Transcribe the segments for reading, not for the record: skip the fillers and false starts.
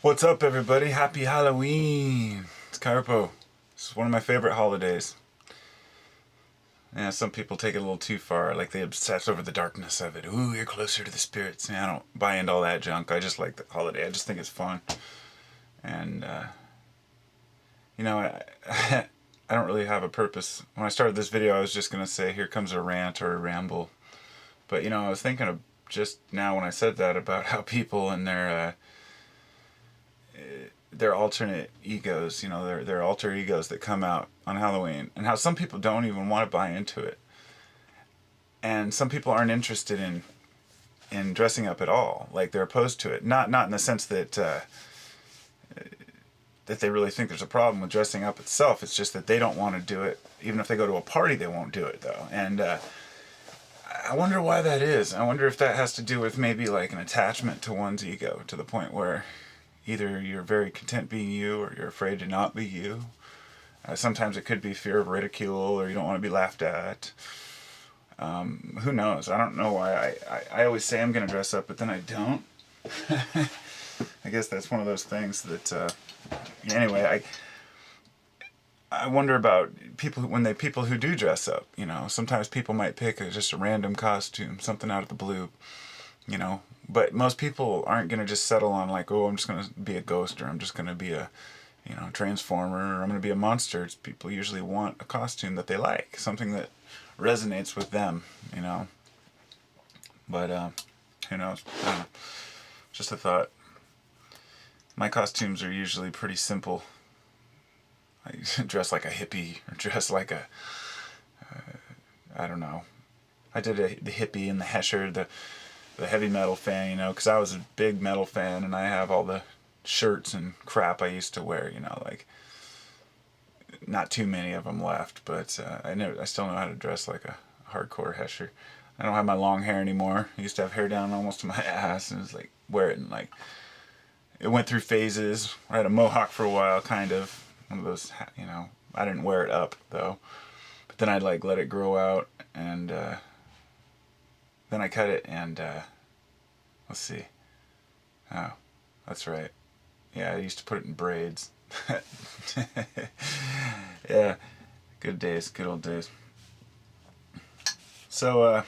What's up, everybody? Happy Halloween! It's Carpo. It's one of my favorite holidays. Yeah, some people take it a little too far, like they obsess over the darkness of it. Ooh, you're closer to the spirits. Yeah, I don't buy into all that junk. I just like the holiday. I just think it's fun. And, I don't really have a purpose. When I started this video, I was just going to say, here comes a rant or a ramble. But, I was thinking of just now when I said that about how people and their alternate egos, their alter egos that come out on Halloween, and how some people don't even want to buy into it, and some people aren't interested in dressing up at all, like they're opposed to it. Not in the sense that that they really think there's a problem with dressing up itself. It's just that they don't want to do it. Even if they go to a party, they won't do it though. And I wonder why that is. I wonder if that has to do with maybe like an attachment to one's ego, to the point where either you're very content being you or you're afraid to not be you. Sometimes it could be fear of ridicule, or you don't want to be laughed at. Who knows? I don't know why. I always say I'm going to dress up, but then I don't. I guess that's one of those things that... anyway, I wonder about people who do dress up. Sometimes people might pick just a random costume, something out of the blue. But most people aren't going to just settle on like, oh, I'm just going to be a ghost, or I'm just going to be a, transformer, or I'm going to be a monster. People usually want a costume that they like, something that resonates with them, But who knows? I don't know. Just a thought. My costumes are usually pretty simple. I dress like a hippie, or dress like a, I don't know. I did the hippie and the Hesher, the heavy metal fan, because I was a big metal fan, and I have all the shirts and crap I used to wear, like, not too many of them left, but I still know how to dress like a hardcore Hesher. I don't have my long hair anymore. I used to have hair down almost to my ass, and it was like, wear it, and like, it went through phases. I had a mohawk for a while, kind of, one of those, I didn't wear it up, though, but then I'd like let it grow out, and then I cut it, and let's see. Oh, that's right. Yeah, I used to put it in braids. Yeah, good days, good old days. So,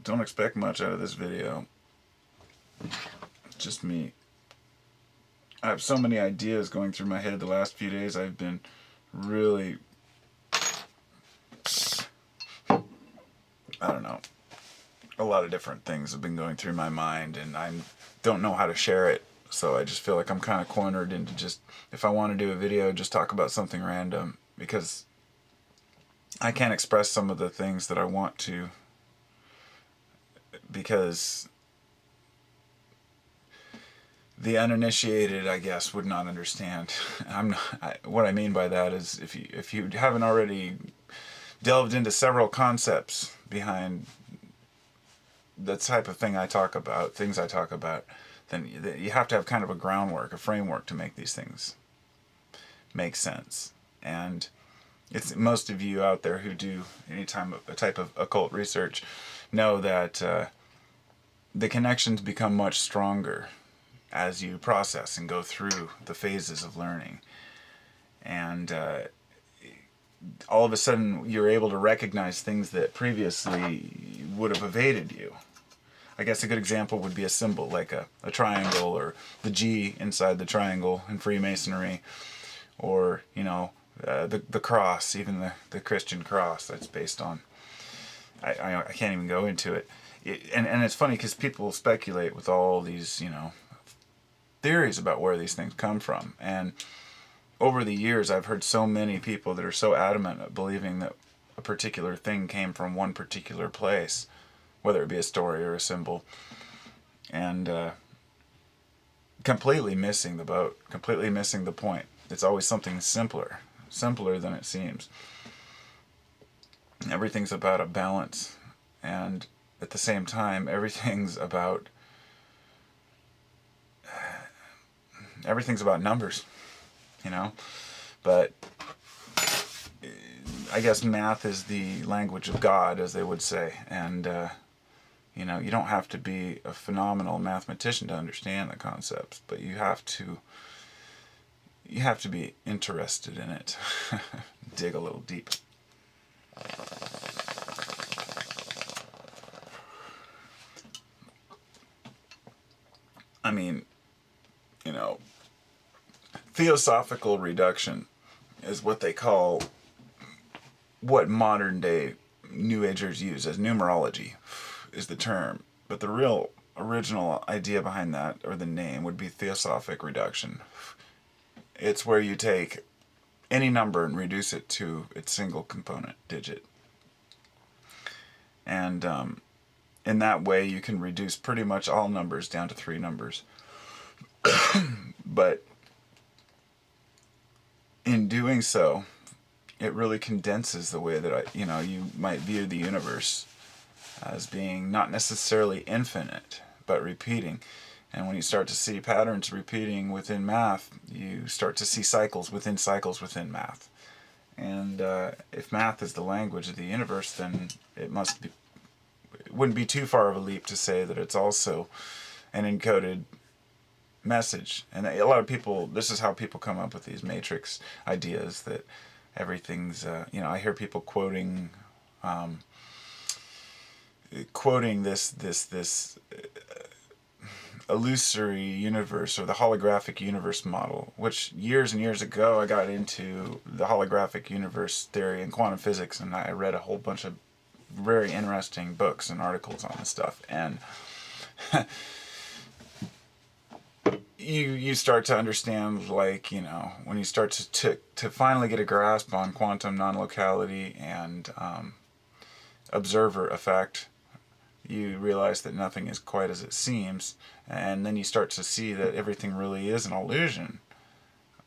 don't expect much out of this video. Just me. I have so many ideas going through my head the last few days. I've been really, I don't know, a lot of different things have been going through my mind, and I don't know how to share it. So I just feel like I'm kind of cornered into just, if I want to do a video, just talk about something random, because I can't express some of the things that I want to, because the uninitiated, I guess, would not understand. What I mean by that is, if you haven't already delved into several concepts behind the type of things I talk about, then you have to have kind of a groundwork, a framework to make these things make sense. And it's most of you out there who do a type of occult research know that the connections become much stronger as you process and go through the phases of learning. And all of a sudden you're able to recognize things that previously would have evaded you. I guess a good example would be a symbol, like a triangle, or the G inside the triangle in Freemasonry, or, the cross, even the Christian cross that's based on. I can't even go into it. And it's funny because people speculate with all these, theories about where these things come from. And over the years, I've heard so many people that are so adamant at believing that a particular thing came from one particular place, whether it be a story or a symbol, and completely missing the boat, completely missing the point. It's always something simpler than it seems. Everything's about a balance, and at the same time, everything's about numbers, but I guess math is the language of God, as they would say, and you know, you don't have to be a phenomenal mathematician to understand the concepts, but you have to be interested in it. Dig a little deep. I mean, you know, theosophical reduction is what they call what modern day New Agers use as numerology is the term. But the real original idea behind that, or the name, would be theosophic reduction. It's where you take any number and reduce it to its single component digit. And in that way, you can reduce pretty much all numbers down to 3 numbers. But in doing so, it really condenses the way that you might view the universe as being not necessarily infinite, but repeating. And when you start to see patterns repeating within math, you start to see cycles within math. And if math is the language of the universe, then it wouldn't be too far of a leap to say that it's also an encoded message. And a lot of people, this is how people come up with these matrix ideas that everything's, I hear people quoting this illusory universe, or the holographic universe model, which years and years ago I got into the holographic universe theory and quantum physics, and I read a whole bunch of very interesting books and articles on this stuff, and you start to understand, like, when you start to finally get a grasp on quantum non-locality and observer effect, you realize that nothing is quite as it seems, and then you start to see that everything really is an illusion.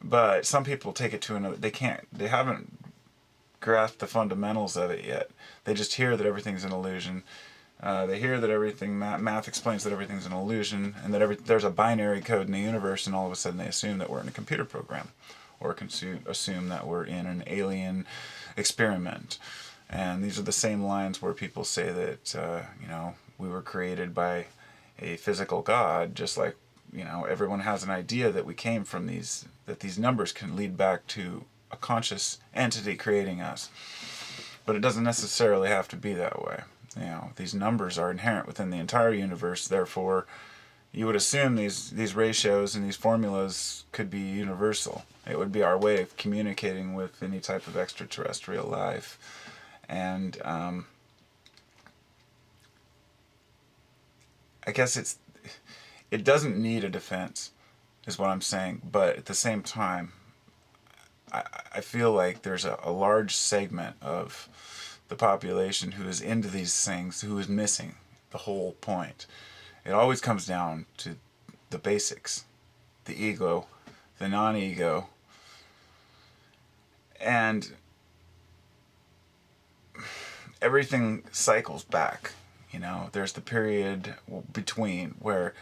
But some people take it to another, they haven't grasped the fundamentals of it yet. They just hear that everything's an illusion. They hear that math explains that everything's an illusion, and that there's a binary code in the universe, and all of a sudden they assume that we're in a computer program, or assume that we're in an alien experiment. And these are the same lines where people say that, we were created by a physical God, just like, everyone has an idea that we came from that these numbers can lead back to a conscious entity creating us. But it doesn't necessarily have to be that way. These numbers are inherent within the entire universe, therefore you would assume these ratios and these formulas could be universal. It would be our way of communicating with any type of extraterrestrial life. And I guess it doesn't need a defense, is what I'm saying. But at the same time, I feel like there's a large segment of the population who is into these things, who is missing the whole point. It always comes down to the basics, the ego, the non-ego, and everything cycles back. There's the period between where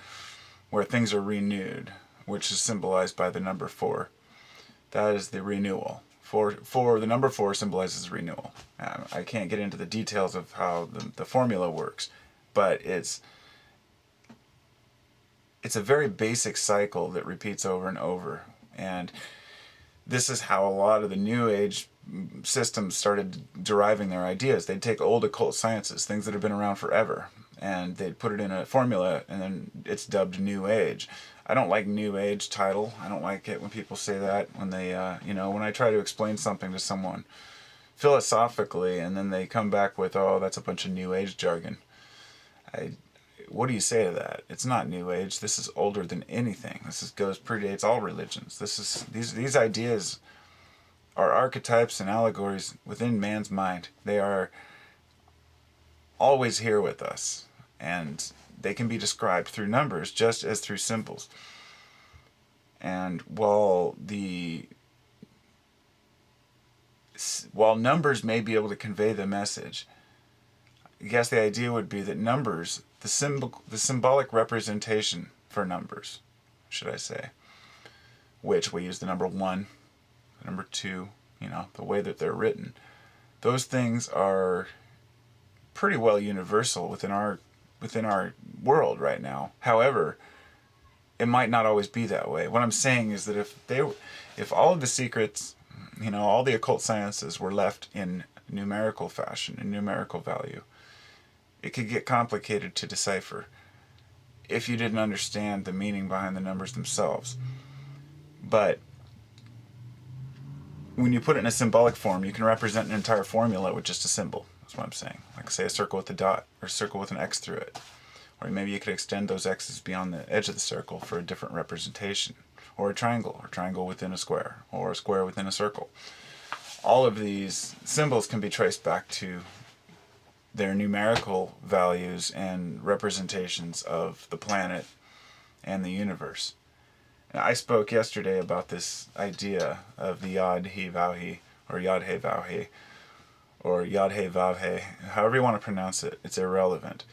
things are renewed, which is symbolized by the number 4. That is the renewal. The number 4 symbolizes renewal. I can't get into the details of how the formula works, but it's a very basic cycle that repeats over and over. And this is how a lot of the New Age systems started deriving their ideas. They'd take old occult sciences, things that have been around forever, and they'd put it in a formula, and then it's dubbed New Age. I don't like New Age title. I don't like it when people say that, when they, when I try to explain something to someone philosophically, and then they come back with, oh, that's a bunch of New Age jargon. What do you say to that? It's not New Age. This is older than anything. Predates all religions. These ideas are archetypes and allegories within man's mind. They are always here with us, and they can be described through numbers just as through symbols. And while numbers may be able to convey the message, I guess the idea would be that numbers, the symbolic representation for numbers, should I say, which we use the number 1, the number 2, the way that they're written, those things are pretty well universal within our world right now. However, it might not always be that way. What I'm saying is that if all of the secrets, all the occult sciences were left in numerical fashion, in numerical value, it could get complicated to decipher if you didn't understand the meaning behind the numbers themselves. But when you put it in a symbolic form, you can represent an entire formula with just a symbol. That's what I'm saying. Like, say, a circle with a dot, or a circle with an X through it. Or maybe you could extend those X's beyond the edge of the circle for a different representation. Or a triangle within a square, or a square within a circle. All of these symbols can be traced back to their numerical values and representations of the planet and the universe. And I spoke yesterday about this idea of the Yod He Vav He, or Yod He Vav He, or Yod He Vav He, however you want to pronounce it, it's irrelevant.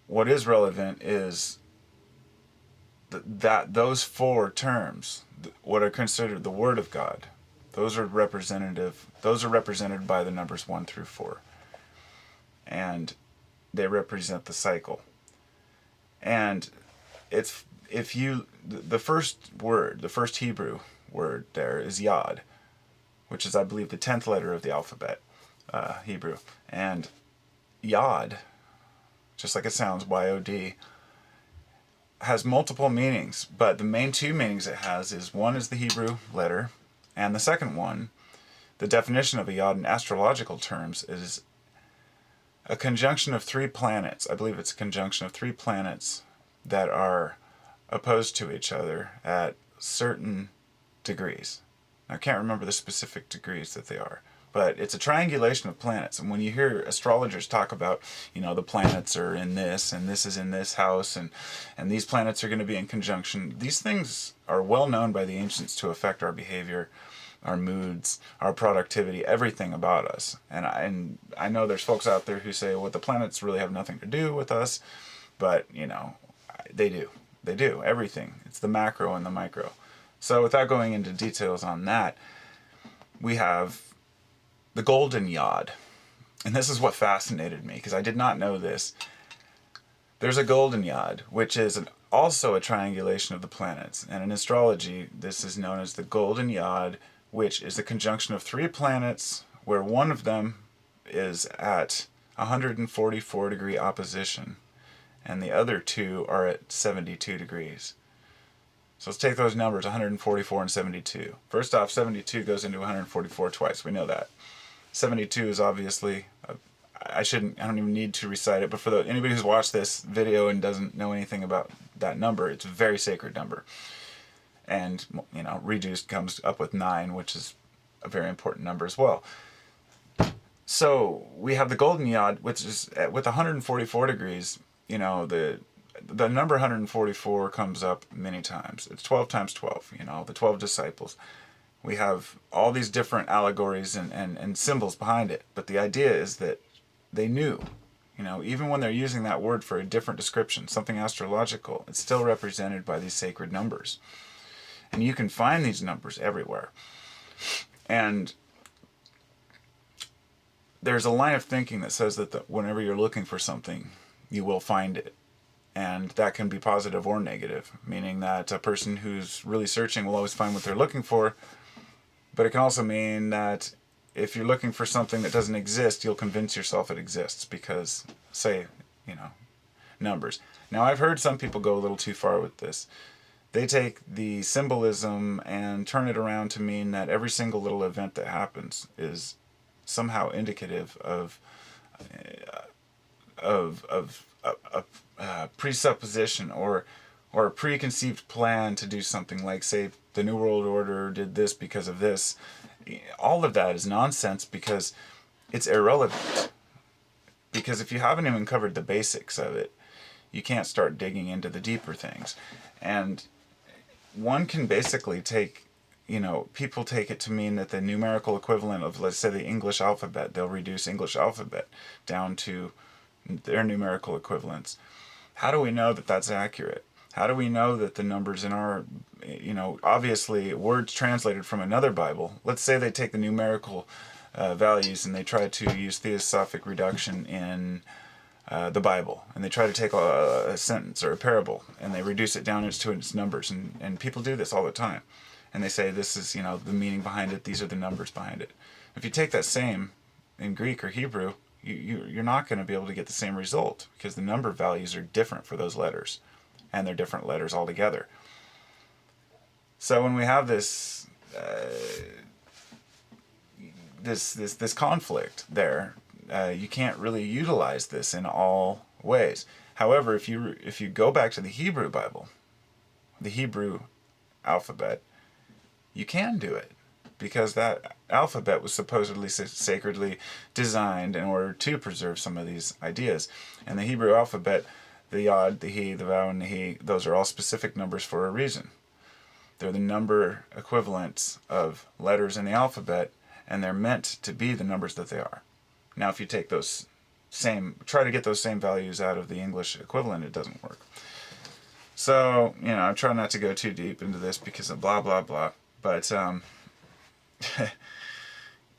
What is relevant is that those four terms, what are considered the Word of God, those are represented by the numbers 1 through 4. And they represent the cycle. And the first word, the first Hebrew word there is Yod, which is, I believe, the 10th letter of the alphabet, Hebrew. And Yod, just like it sounds, Y-O-D, has multiple meanings, but the main two meanings it has is, one is the Hebrew letter, and the second one, the definition of a Yod in astrological terms, is a conjunction of three planets. I believe it's a conjunction of three planets that are opposed to each other at certain degrees. I can't remember the specific degrees that they are, but it's a triangulation of planets. And when you hear astrologers talk about, the planets are in this, and this is in this house, and these planets are going to be in conjunction, these things are well known by the ancients to affect our behavior, our moods, our productivity, everything about us. And I know there's folks out there who say, well, the planets really have nothing to do with us, but, they do. They do, everything. It's the macro and the micro. So without going into details on that, we have the golden Yod. And this is what fascinated me, because I did not know this. There's a golden Yod, which is also a triangulation of the planets. And in astrology, this is known as the golden Yod, which is the conjunction of three planets, where one of them is at 144 degree opposition, and the other two are at 72 degrees. So let's take those numbers, 144 and 72. First off, 72 goes into 144 twice. We know that. 72 is obviously, I don't even need to recite it, but for anybody who's watched this video and doesn't know anything about that number, it's a very sacred number. And, reduced comes up with 9, which is a very important number as well. So we have the golden Yod, which is with 144 degrees, the number 144 comes up many times. It's 12 times 12, the 12 disciples. We have all these different allegories and symbols behind it. But the idea is that they knew, even when they're using that word for a different description, something astrological, it's still represented by these sacred numbers. And you can find these numbers everywhere. And there's a line of thinking that says that whenever you're looking for something, you will find it. And that can be positive or negative, meaning that a person who's really searching will always find what they're looking for. But it can also mean that if you're looking for something that doesn't exist, you'll convince yourself it exists because, say, numbers. Now, I've heard some people go a little too far with this. They take the symbolism and turn it around to mean that every single little event that happens is somehow indicative of a presupposition or a preconceived plan to do something, like, say, the New World Order did this because of this. All of that is nonsense because it's irrelevant. Because if you haven't even covered the basics of it, you can't start digging into the deeper things. And one can basically take, people take it to mean that the numerical equivalent of, let's say, the English alphabet, they'll reduce English alphabet down to their numerical equivalents. How do we know that that's accurate? How do we know that the numbers in our, obviously words translated from another Bible, let's say they take the numerical values, and they try to use Theosophic reduction in the Bible, and they try to take a sentence or a parable and they reduce it down to its numbers, and people do this all the time, and they say this is the meaning behind it, these are the numbers behind it. If you take that same in Greek or Hebrew, you're not going to be able to get the same result, because the number values are different for those letters, and they're different letters altogether. So when we have this this conflict there, you can't really utilize this in all ways. However, if you go back to the Hebrew Bible, the Hebrew alphabet, you can do it, because that alphabet was supposedly sacredly designed in order to preserve some of these ideas. And the Hebrew alphabet, the yod, the he, the vav, and the he, those are all specific numbers for a reason. They're the number equivalents of letters in the alphabet, and they're meant to be the numbers that they are. Now, if you take try to get those same values out of the English equivalent, it doesn't work. So, I try not to go too deep into this because of blah, blah, blah. But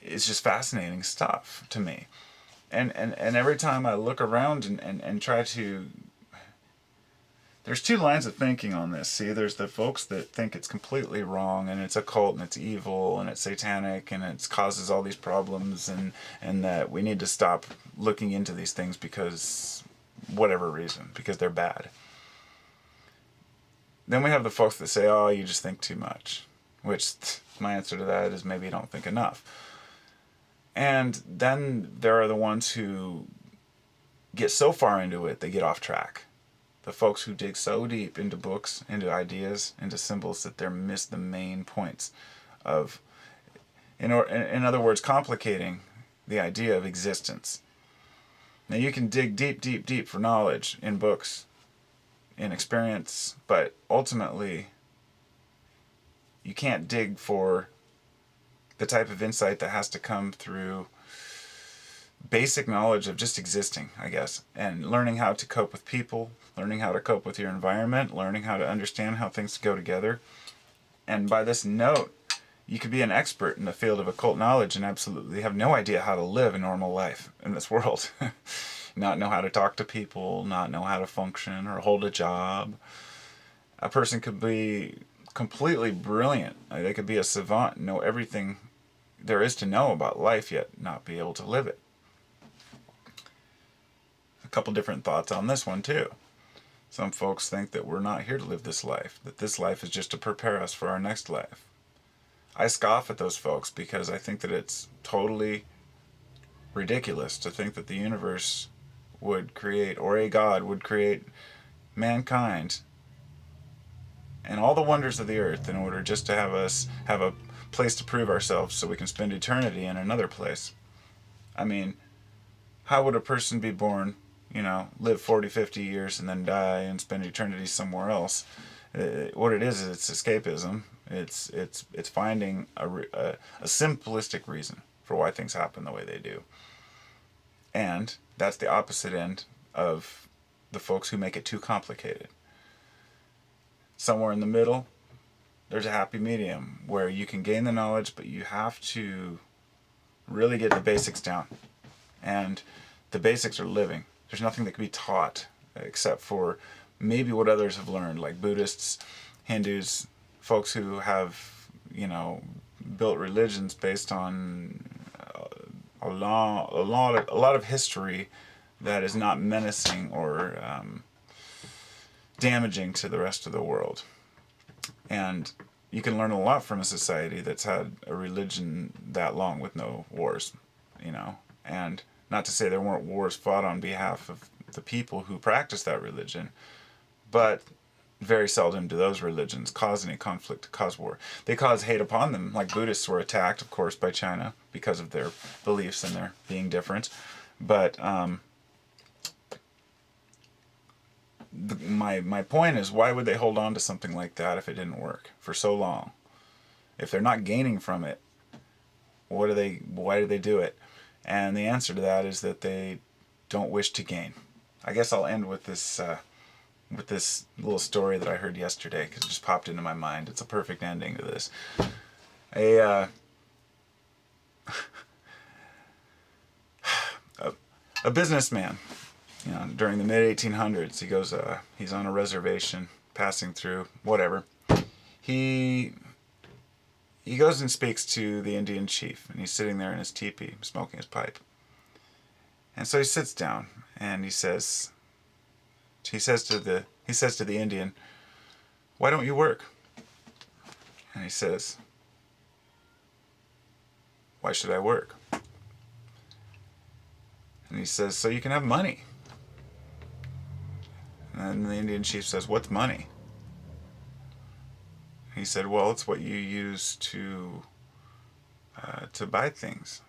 it's just fascinating stuff to me. And every time I look around and try to... There's two lines of thinking on this. See, there's the folks that think it's completely wrong, and it's occult, and it's evil, and it's satanic, and it causes all these problems, and that we need to stop looking into these things because whatever reason, because they're bad. Then we have the folks that say, oh, you just think too much, which my answer to that is maybe you don't think enough. And then there are the ones who get so far into it, they get off track. The folks who dig so deep into books, into ideas, into symbols, that they miss the main points of, in other words, complicating the idea of existence. Now, you can dig deep, deep, deep for knowledge in books, in experience, but ultimately, you can't dig for the type of insight that has to come through basic knowledge of just existing, I guess, and learning how to cope with people, learning how to cope with your environment, learning how to understand how things go together. And by this note, you could be an expert in the field of occult knowledge and absolutely have no idea how to live a normal life in this world. Not know how to talk to people, not know how to function or hold a job. A person could be completely brilliant. They could be a savant, know everything there is to know about life, yet not be able to live it. A couple different thoughts on this one too. Some folks think that we're not here to live this life, that this life is just to prepare us for our next life. I scoff at those folks because I think that it's totally ridiculous to think that the universe would create, or a God would create mankind and all the wonders of the earth in order just to have us have a place to prove ourselves so we can spend eternity in another place. I mean, how would a person be born, live 40, 50 years and then die and spend eternity somewhere else? What it is it's escapism. It's finding a simplistic reason for why things happen the way they do. And that's the opposite end of the folks who make it too complicated. Somewhere in the middle, there's a happy medium where you can gain the knowledge, but you have to really get the basics down. And the basics are living. There's nothing that can be taught except for maybe what others have learned, like Buddhists, Hindus, folks who have, built religions based on a lot of history that is not menacing or damaging to the rest of the world. And you can learn a lot from a society that's had a religion that long with no wars, and not to say there weren't wars fought on behalf of the people who practice that religion, but very seldom do those religions cause any conflict, cause war. They cause hate upon them, like Buddhists were attacked, of course, by China because of their beliefs and their being different. But my point is, why would they hold on to something like that if it didn't work for so long? If they're not gaining from it, why do they do it? And the answer to that is that they don't wish to gain. I guess I'll end with this little story that I heard yesterday, because it just popped into my mind. It's a perfect ending to this. a businessman. During the mid-1800s, he goes. He's on a reservation, passing through, whatever. He goes and speaks to the Indian chief, and he's sitting there in his teepee, smoking his pipe. And so he sits down, and he says to the Indian, "Why don't you work?" And he says, "Why should I work?" And he says, "So you can have money." And the Indian chief says, "What's money?" He said, "Well, it's what you use to buy things."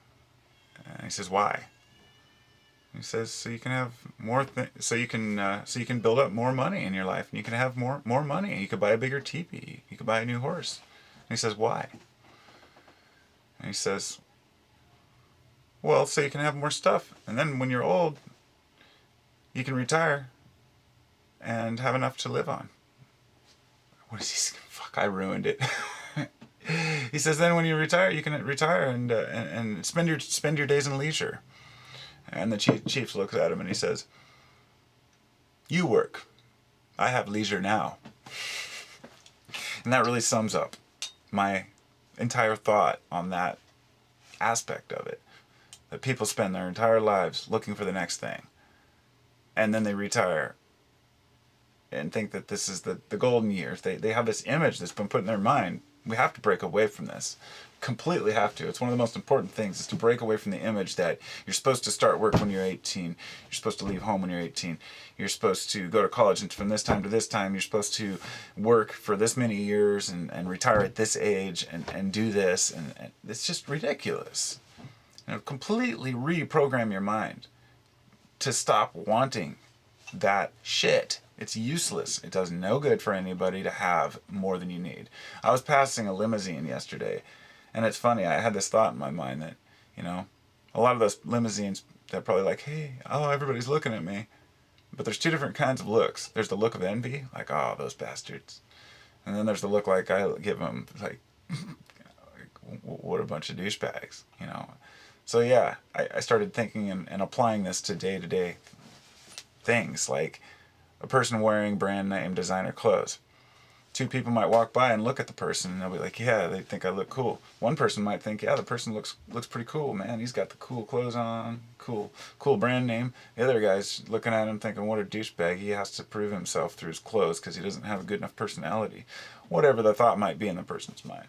And he says, "Why?" He says, "So you can have more. So you can build up more money in your life, and you can have more money. You could buy a bigger teepee. You could buy a new horse." And he says, "Why?" And he says, "Well, so you can have more stuff, and then when you're old, you can retire and have enough to live on." What is he? Fuck! I ruined it. He says, "Then when you retire, you can retire and spend your days in leisure." And the chief looks at him and he says, "You work. I have leisure now." And that really sums up my entire thought on that aspect of it. That people spend their entire lives looking for the next thing. And then they retire and think that this is the golden years. They have this image that's been put in their mind. We have to break away from this. Completely have to. It's one of the most important things, is to break away from the image that you're supposed to start work when you're 18. You're supposed to leave home when you're 18. You're supposed to go to college, and from this time to this time, you're supposed to work for this many years and retire at this age and do this. And it's just ridiculous. Completely reprogram your mind to stop wanting that shit. It's useless. It does no good for anybody to have more than you need. I was passing a limousine yesterday, and it's funny, I had this thought in my mind that, a lot of those limousines, they're probably like, "Hey, everybody's looking at me." But there's two different kinds of looks. There's the look of envy, like, "Oh, those bastards." And then there's the look like I give them, like, what a bunch of douchebags, So yeah, I started thinking and applying this to day-to-day things, like a person wearing brand name designer clothes. Two people might walk by and look at the person, and they'll be like, "Yeah, they think I look cool." One person might think, "Yeah, the person looks pretty cool, man. He's got the cool clothes on, cool brand name." The other guy's looking at him thinking, "What a douchebag. He has to prove himself through his clothes because he doesn't have a good enough personality." Whatever the thought might be in the person's mind.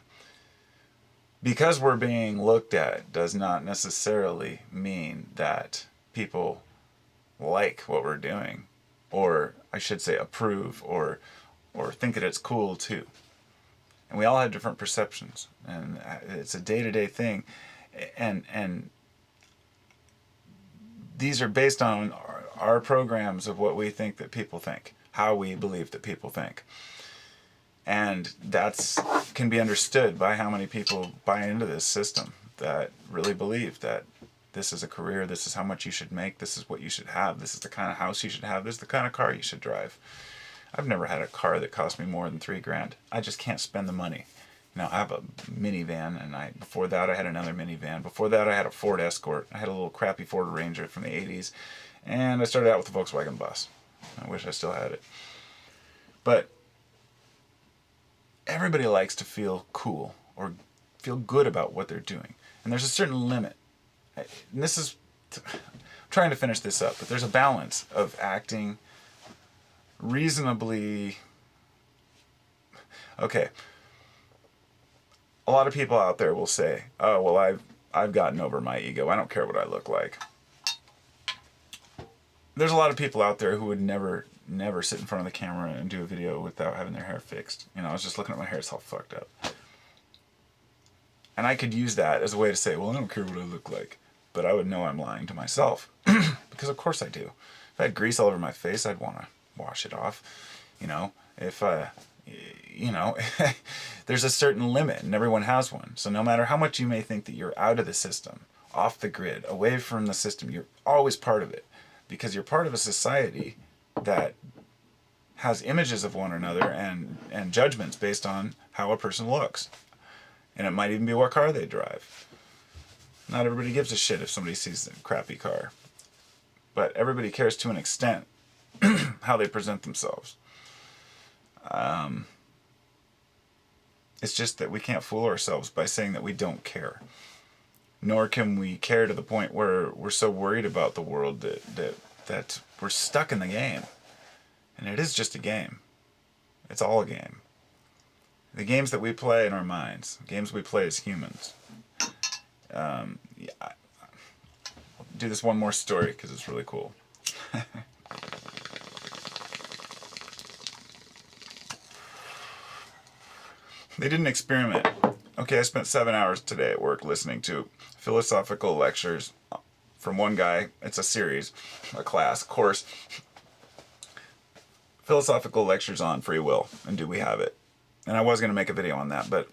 Because we're being looked at does not necessarily mean that people like what we're doing, or I should say approve, or think that it's cool too. And we all have different perceptions, and it's a day-to-day thing, and these are based on our programs of what we think that people think, how we believe that people think. And that's can be understood by how many people buy into this system, that really believe that this is a career, this is how much you should make, this is what you should have, this is the kind of house you should have, this is the kind of car you should drive. I've never had a car that cost me more than $3,000. I just can't spend the money. I have a minivan, and before that I had another minivan. Before that I had a Ford Escort. I had a little crappy Ford Ranger from the 80s. And I started out with the Volkswagen Bus. I wish I still had it. But everybody likes to feel cool or feel good about what they're doing. And there's a certain limit. And this is... I'm trying to finish this up, but there's a balance of acting reasonably... Okay. A lot of people out there will say, "Oh, well, I've gotten over my ego. I don't care what I look like." There's a lot of people out there who would never sit in front of the camera and do a video without having their hair fixed. I was just looking at my hair, it's all fucked up. And I could use that as a way to say, "Well, I don't care what I look like." But I would know I'm lying to myself. Because of course I do. If I had grease all over my face, I'd want to wash it off. If there's a certain limit, and everyone has one. So no matter how much you may think that you're out of the system, off the grid, away from the system, you're always part of it. Because you're part of a society that has images of one another and judgments based on how a person looks. And it might even be what car they drive. Not everybody gives a shit if somebody sees a crappy car. but everybody cares to an extent how they present themselves. It's just that we can't fool ourselves by saying that we don't care. Nor can we care to the point where we're so worried about the world that we're stuck in the game. And it is just a game. It's all a game. The games that we play in our minds, games we play as humans. I'll do this one more story because it's really cool. They did an experiment. Okay, I spent 7 hours today at work listening to philosophical lectures from one guy. It's a series, a class, course. Philosophical lectures on free will and do we have it. And I was going to make a video on that, but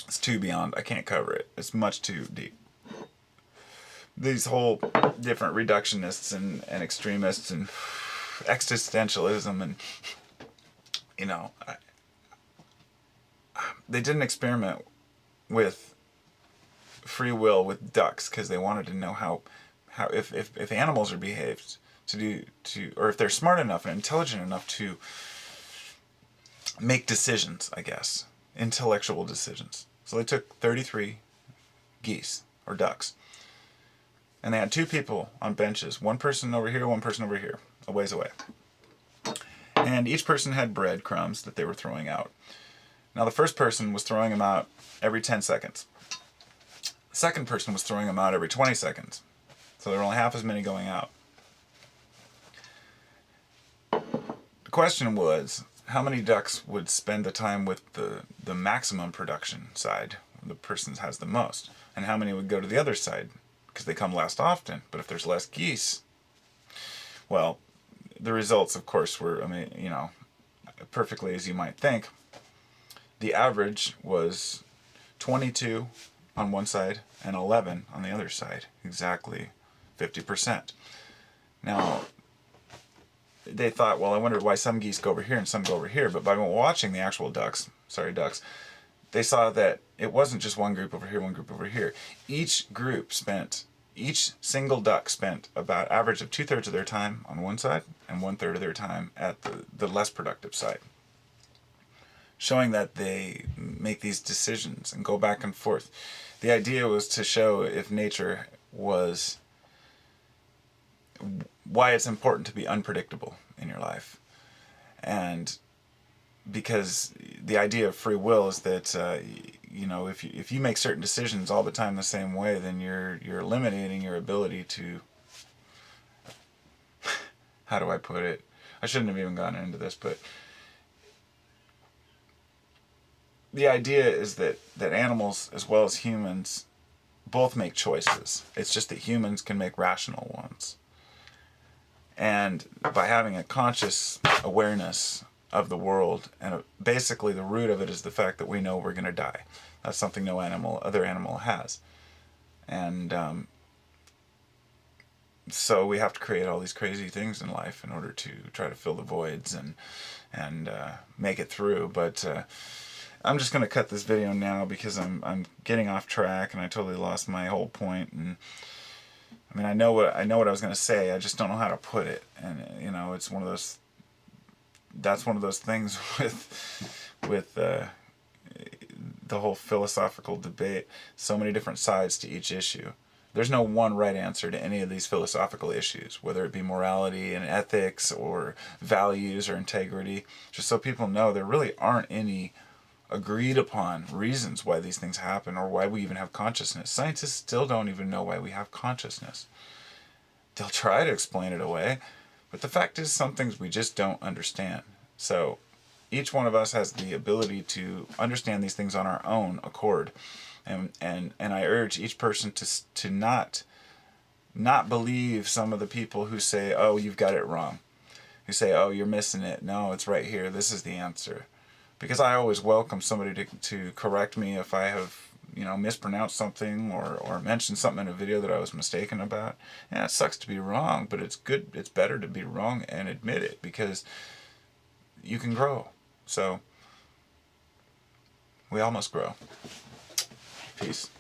it's too beyond. I can't cover it. It's much too deep. These whole different reductionists and extremists and existentialism and, you know, they did an experiment with free will with ducks because they wanted to know how if animals are behaved or if they're smart enough and intelligent enough to make decisions, I guess, intellectual decisions. So they took 33 geese or ducks, and they had two people on benches, one person over here, one person over here, a ways away, and each person had breadcrumbs that they were throwing out. Now the first person was throwing them out every 10 seconds. The second person was throwing them out every 20 seconds. So there were only half as many going out. The question was, how many ducks would spend the time with the maximum production side, the person has the most, and how many would go to the other side, because they come less often. But if there's less geese, well, the results, of course, were, perfectly as you might think. The average was 22 on one side and 11 on the other side, exactly 50%. Now, they thought, well, I wondered why some geese go over here and some go over here, but by watching the actual ducks, they saw that it wasn't just one group over here, one group over here. Each single duck spent about average of 2/3 of their time on one side and 1/3 of their time at the less productive side, showing that they make these decisions and go back and forth. The idea was to show if nature was, why it's important to be unpredictable in your life. And because the idea of free will is that, if you make certain decisions all the time the same way, then you're eliminating your ability to, how do I put it? I shouldn't have even gotten into this, but the idea is that animals as well as humans both make choices. It's just that humans can make rational ones. And by having a conscious awareness of the world, and basically the root of it is the fact that we know we're going to die. That's something no other animal has. And so we have to create all these crazy things in life in order to try to fill the voids and make it through. But I'm just going to cut this video now because I'm getting off track and I totally lost my whole point. And I know what I was going to say. I just don't know how to put it. And it's one of those. That's one of those things with the whole philosophical debate. So many different sides to each issue. There's no one right answer to any of these philosophical issues, whether it be morality and ethics or values or integrity. Just so people know, there really aren't any agreed upon reasons why these things happen or why we even have consciousness. Scientists still don't even know why we have consciousness. They'll try to explain it away, but the fact is some things we just don't understand. So each one of us has the ability to understand these things on our own accord. And I urge each person to not believe some of the people who say, oh, you've got it wrong. Who say, oh, you're missing it. No, it's right here. This is the answer. Because I always welcome somebody to correct me if I have, mispronounced something or mentioned something in a video that I was mistaken about. Yeah, it sucks to be wrong, but it's good. It's better to be wrong and admit it because you can grow. So we all must grow. Peace.